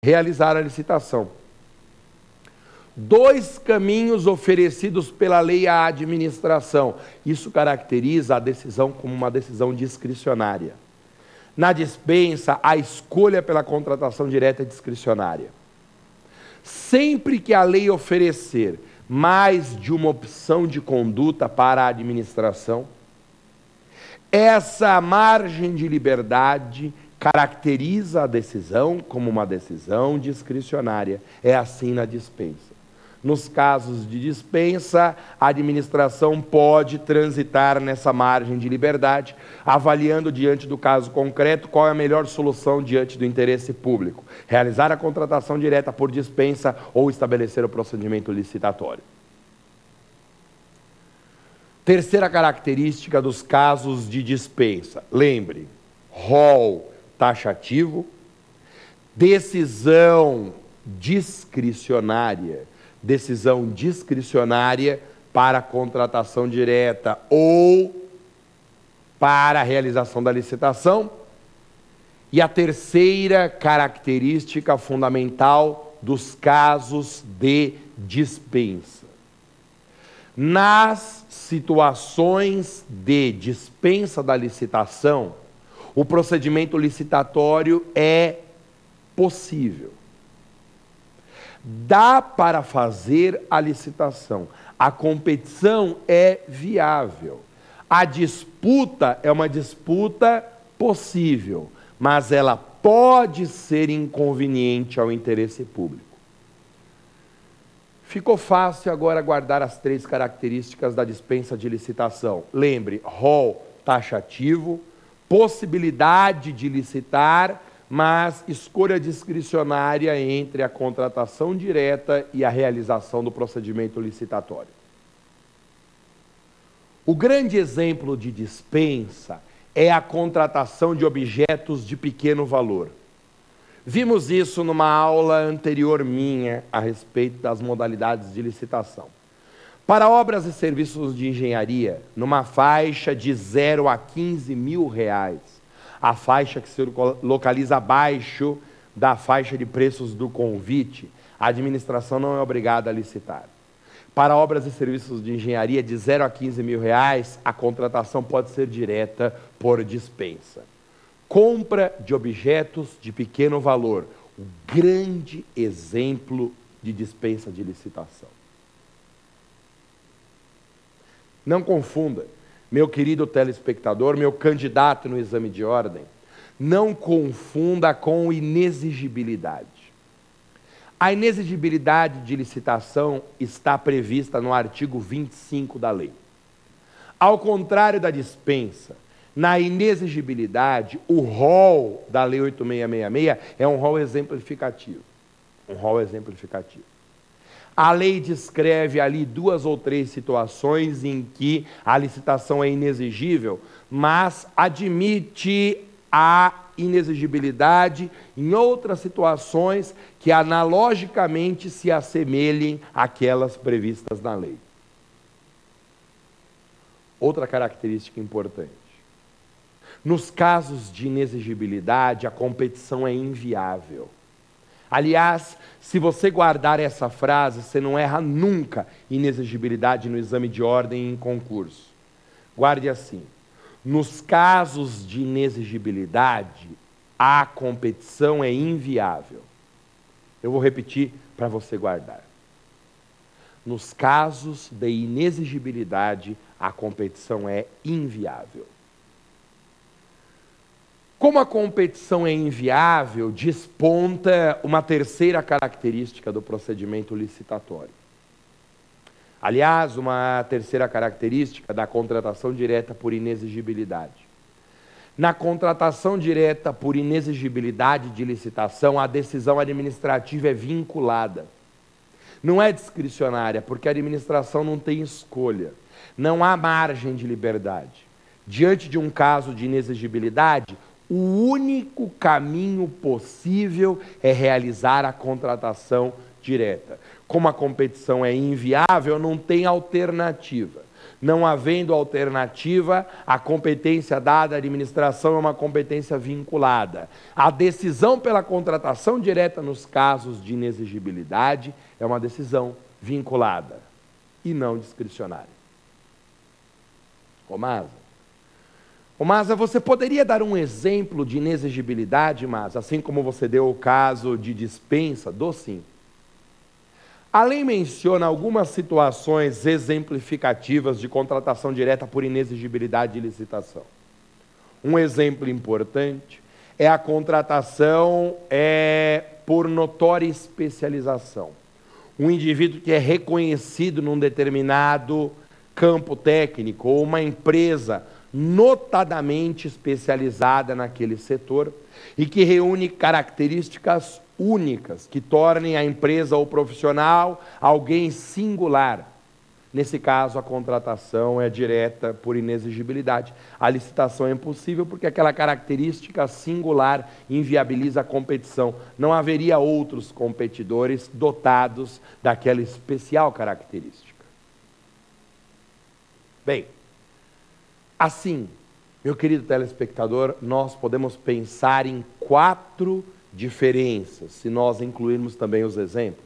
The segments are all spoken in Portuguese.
realizar a licitação. Dois caminhos oferecidos pela lei à administração. Isso caracteriza a decisão como uma decisão discricionária. Na dispensa, a escolha pela contratação direta é discricionária. Sempre que a lei oferecer mais de uma opção de conduta para a administração, essa margem de liberdade caracteriza a decisão como uma decisão discricionária. É assim na dispensa. Nos casos de dispensa, a administração pode transitar nessa margem de liberdade, avaliando diante do caso concreto qual é a melhor solução diante do interesse público: realizar a contratação direta por dispensa ou estabelecer o procedimento licitatório. Terceira característica dos casos de dispensa. Lembre, rol taxativo, decisão discricionária para a contratação direta ou para a realização da licitação. E a terceira característica fundamental dos casos de dispensa. Nas situações de dispensa da licitação, o procedimento licitatório é possível. Dá para fazer a licitação. A competição é viável. A disputa é uma disputa possível, mas ela pode ser inconveniente ao interesse público. Ficou fácil agora guardar as três características da dispensa de licitação. Lembre, rol taxativo, possibilidade de licitar, mas escolha discricionária entre a contratação direta e a realização do procedimento licitatório. O grande exemplo de dispensa é a contratação de objetos de pequeno valor. Vimos isso numa aula anterior minha a respeito das modalidades de licitação. Para obras e serviços de engenharia, numa faixa de 0 a 15 mil reais, a faixa que se localiza abaixo da faixa de preços do convite, a administração não é obrigada a licitar. Para obras e serviços de engenharia de 0 a 15 mil reais, a contratação pode ser direta por dispensa. Compra de objetos de pequeno valor, o grande exemplo de dispensa de licitação. Não confunda, meu querido telespectador, meu candidato no exame de ordem, não confunda com inexigibilidade. A inexigibilidade de licitação está prevista no artigo 25 da lei. Ao contrário da dispensa, na inexigibilidade, o rol da Lei 8666 é um rol exemplificativo. A lei descreve ali 2 ou 3 situações em que a licitação é inexigível, mas admite a inexigibilidade em outras situações que analogicamente se assemelhem àquelas previstas na lei. Outra característica importante. Nos casos de inexigibilidade, a competição é inviável. Aliás, se você guardar essa frase, você não erra nunca inexigibilidade no exame de ordem em concurso. Guarde assim: nos casos de inexigibilidade, a competição é inviável. Eu vou repetir para você guardar. Nos casos de inexigibilidade, a competição é inviável. Como a competição é inviável, desponta uma terceira característica do procedimento licitatório. Aliás, uma terceira característica da contratação direta por inexigibilidade. Na contratação direta por inexigibilidade de licitação, a decisão administrativa é vinculada. Não é discricionária, porque a administração não tem escolha. Não há margem de liberdade. Diante de um caso de inexigibilidade, o único caminho possível é realizar a contratação direta. Como a competição é inviável, não tem alternativa. Não havendo alternativa, a competência dada à administração é uma competência vinculada. A decisão pela contratação direta nos casos de inexigibilidade é uma decisão vinculada e não discricionária. Masa, você poderia dar um exemplo de inexigibilidade, Masa, assim como você deu o caso de dispensa? Dou sim. A lei menciona algumas situações exemplificativas de contratação direta por inexigibilidade de licitação. Um exemplo importante é a contratação por notória especialização. Um indivíduo que é reconhecido num determinado campo técnico ou uma empresa notadamente especializada naquele setor e que reúne características únicas que tornem a empresa ou profissional alguém singular. Nesse caso, a contratação é direta por inexigibilidade. A licitação é impossível porque aquela característica singular inviabiliza a competição. Não haveria outros competidores dotados daquela especial característica. Bem, assim, meu querido telespectador, nós podemos pensar em 4 diferenças, se nós incluirmos também os exemplos.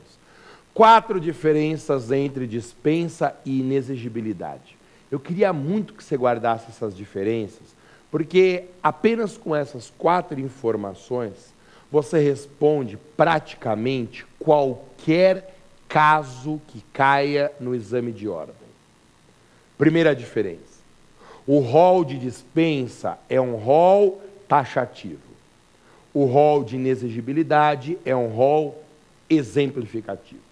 4 diferenças entre dispensa e inexigibilidade. Eu queria muito que você guardasse essas diferenças, porque apenas com essas 4 informações, você responde praticamente qualquer caso que caia no exame de ordem. Primeira diferença. O rol de dispensa é um rol taxativo. O rol de inexigibilidade é um rol exemplificativo.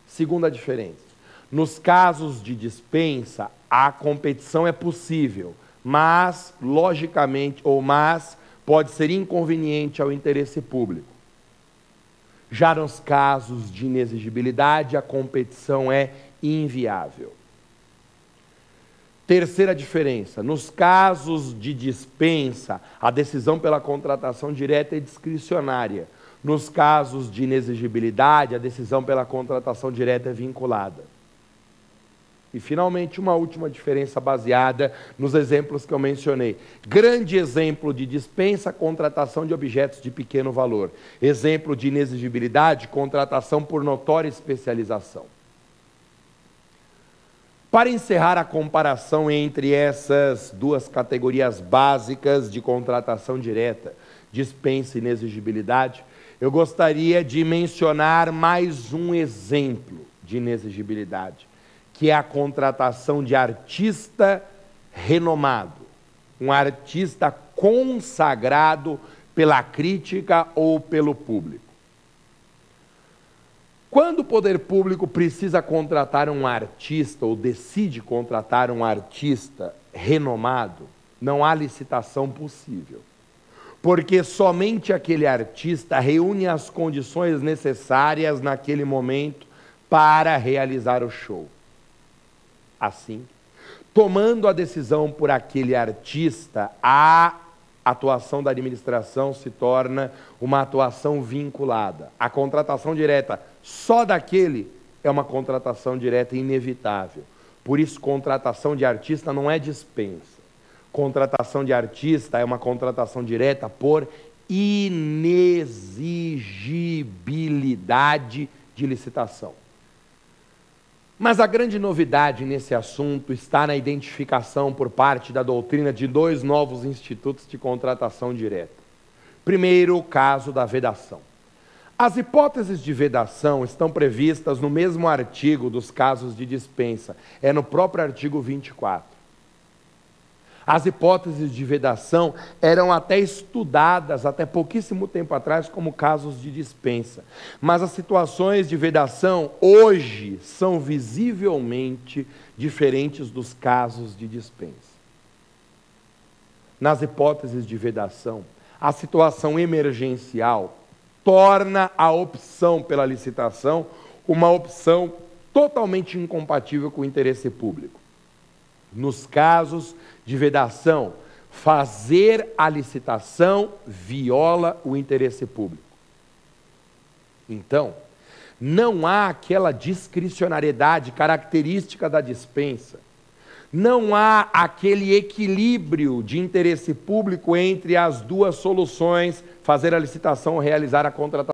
Segunda diferença. Nos casos de dispensa, a competição é possível, mas, logicamente, pode ser inconveniente ao interesse público. Já nos casos de inexigibilidade, a competição é inviável. Terceira diferença, nos casos de dispensa, a decisão pela contratação direta é discricionária. Nos casos de inexigibilidade, a decisão pela contratação direta é vinculada. E, finalmente, uma última diferença baseada nos exemplos que eu mencionei. Grande exemplo de dispensa, contratação de objetos de pequeno valor. Exemplo de inexigibilidade, contratação por notória especialização. Para encerrar a comparação entre essas 2 categorias básicas de contratação direta, dispensa e inexigibilidade, eu gostaria de mencionar mais um exemplo de inexigibilidade, que é a contratação de artista renomado, um artista consagrado pela crítica ou pelo público. Quando o poder público precisa contratar um artista ou decide contratar um artista renomado, não há licitação possível, porque somente aquele artista reúne as condições necessárias naquele momento para realizar o show. Assim, tomando a decisão por aquele artista, a atuação da administração se torna uma atuação vinculada. A contratação direta só daquele é uma contratação direta inevitável. Por isso, contratação de artista não é dispensa. Contratação de artista é uma contratação direta por inexigibilidade de licitação. Mas a grande novidade nesse assunto está na identificação por parte da doutrina de 2 novos institutos de contratação direta. Primeiro, o caso da vedação. As hipóteses de vedação estão previstas no mesmo artigo dos casos de dispensa, é no próprio artigo 24. As hipóteses de vedação eram até estudadas até pouquíssimo tempo atrás como casos de dispensa. Mas as situações de vedação hoje são visivelmente diferentes dos casos de dispensa. Nas hipóteses de vedação, a situação emergencial torna a opção pela licitação uma opção totalmente incompatível com o interesse público. Nos casos de vedação, fazer a licitação viola o interesse público. Então, não há aquela discricionariedade característica da dispensa. Não há aquele equilíbrio de interesse público entre as duas soluções, fazer a licitação ou realizar a contratação.